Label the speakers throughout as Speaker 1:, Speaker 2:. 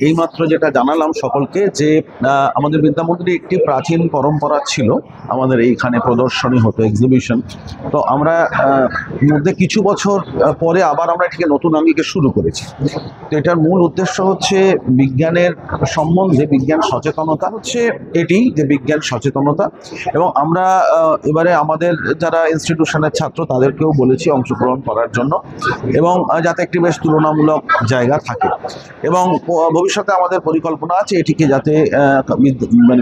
Speaker 1: এইমাত্র যেটা জানালাম সকলকে যে আমাদের বিদ্যামন্দিরে একটি প্রাচীন পরম্পরা ছিল, আমাদের এইখানে প্রদর্শনী হতো, এক্সিবিশন। তো আমরা মধ্যে কিছু বছর পরে আবার আমরা এটিকে নতুন আঙ্গিকে শুরু করেছি। তো এটার মূল উদ্দেশ্য হচ্ছে বিজ্ঞানের সম্বন্ধে বিজ্ঞান সচেতনতা, হচ্ছে এটি যে বিজ্ঞান সচেতনতা। এবং আমরা এবারে আমাদের যারা ইনস্টিটিউশনের ছাত্র তাদেরকেও বলেছি অংশগ্রহণ করার জন্য, এবং যাতে একটি বেশ তুলনামূলক জায়গা থাকে। এবং ভবিষ্যতে আমাদের পরিকল্পনা আছে এটিকে যাতে মানে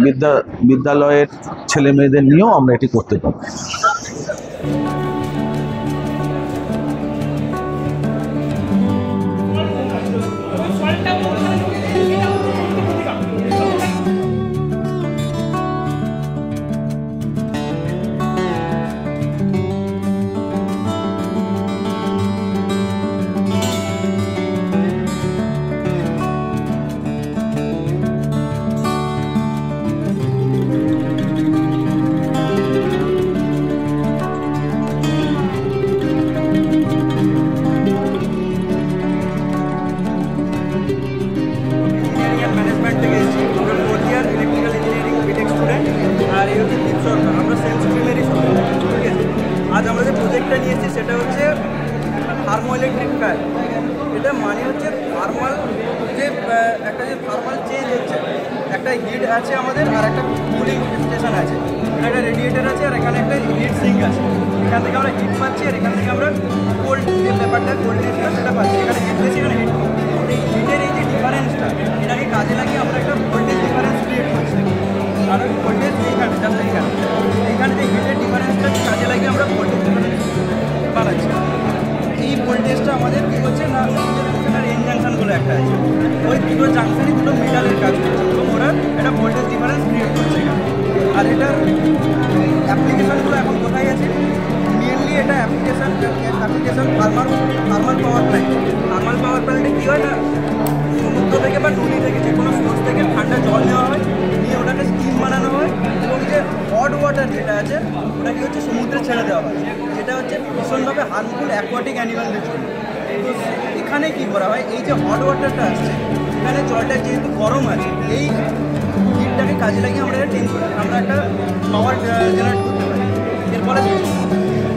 Speaker 1: বিদ্যালয়ের ছেলে মেয়েদের নিয়েও আমরা এটি করতে পারি।
Speaker 2: आज हमारे प्रोजेक्ट सेटा होच्छे থার্মোইলেকট্রিক ফ্যান। এটা মানে হচ্ছে থার্মাল যে একটা যে থার্মাল চেঞ্জ হচ্ছে, একটা হিট আছে আমাদের আর একটা কুলিং স্টেশন আছে, একটা রেডিয়েটার আছে আর এখানে একটা হিট সিঙ্ক আছে। এখান থেকে আমরা হিট পাচ্ছি আর এখান থেকে আমরা কোল্ড যে ব্যাপারটা কোল্ডনেসটা সেটা পাচ্ছি। এখানে হিট বেশি, এখানে হিট কম। এই হিটের এই যে ডিফারেন্সটা এটাকে কাজে লাগিয়ে আমরা একটা ভোল্টেজ ডিফারেন্স ক্রিয়েট করছি। আর ওই ভোল্টেজ এইখানে জাস্ট এইখানে যে হিটের ডিফারেন্সটা কাজে লাগিয়ে আমরা ভোল্টেজ ডিফারেন্স বানাচ্ছি। এই ভোল্টেজটা আমাদের কী হচ্ছে না, এন জাংশন বলে একটা আছে, ওই দুটো জাংশনই দুটো মেটালের কাজ করছে এবং ওরা একটা ভোল্টেজ ডিফারেন্স ক্রিয়েট করছে এখানে। আর এটার অ্যাপ্লিকেশানগুলো এখন কোথায় আছে? মেনলি এটা অ্যাপ্লিকেশান থার্মাল পাওয়ার প্ল্যান্ট। থার্মাল পাওয়ার প্ল্যান্টে কী হয় না, সমুদ্র থেকে বা নদী থেকে যে কোনো সোর্স থেকে ঠান্ডা জল নেওয়া হয়, নিয়ে ওটাকে স্টিম বানানো হয় এবং যে হট ওয়াটার যেটা আছে ওটাকে হচ্ছে সমুদ্রে ছেড়ে দেওয়া হয়, যেটা হচ্ছে ভীষণভাবে হার্মফুল অ্যাকোয়াটিক অ্যানিমালদের জন্য। তো এখানে কী করা হয়, এই যে হট ওয়াটারটা আসছে এখানে জলটা যেহেতু গরম আছে, এই হিটটাকে কাজে লাগিয়ে আমরা আমরা একটা পাওয়ার জেনারেট করতে পারি। এর ফলে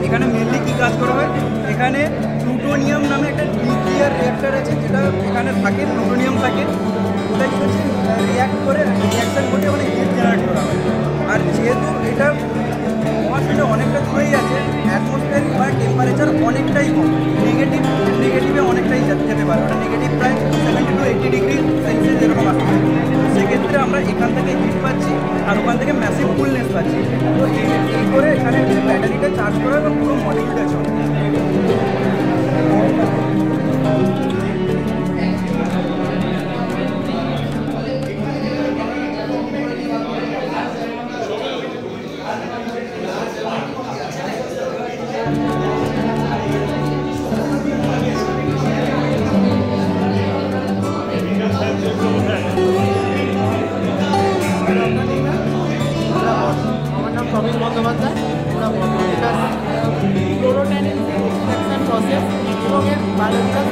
Speaker 2: এখানে মেনলি কী কাজ করা হয়, এখানে প্লুটোনিয়াম নামে একটা নিউক্লিয়ার রিঅ্যাক্টর আছে, যেটা এখানে থাকে, প্লুটোনিয়াম থাকে, ওটা কী হচ্ছে রিয়াকশান করে মানে হিট জেনারেট করা হয়। আর যেহেতু এটা মহাশূন্যে অনেকটা দূরেই আছে, অ্যাটমসফিয়ার বা টেম্পারেচার অনেকটাই কম, নেগেটিভে অনেকটাই যেতে পারে, ওটা নেগেটিভ প্রায় 70 to 80 ডিগ্রি সেলসিয়াস এরকম আসতে পারে। সেক্ষেত্রে আমরা এখান থেকে হিট পাচ্ছি আর ওখান থেকে ম্যাসিভ কুলনেস পাচ্ছি। তো এই করে এখানে ব্যাটারিটা চার্জ করা বা পুরো মডিউলটা চলে।
Speaker 3: আমার নাম প্রবীণ বন্দ্যোপাধ্যায়। আমরা ক্লোরোটাইনিক এক্সট্রাকশন প্রসেস এবং এর বায়োলজিক্যাল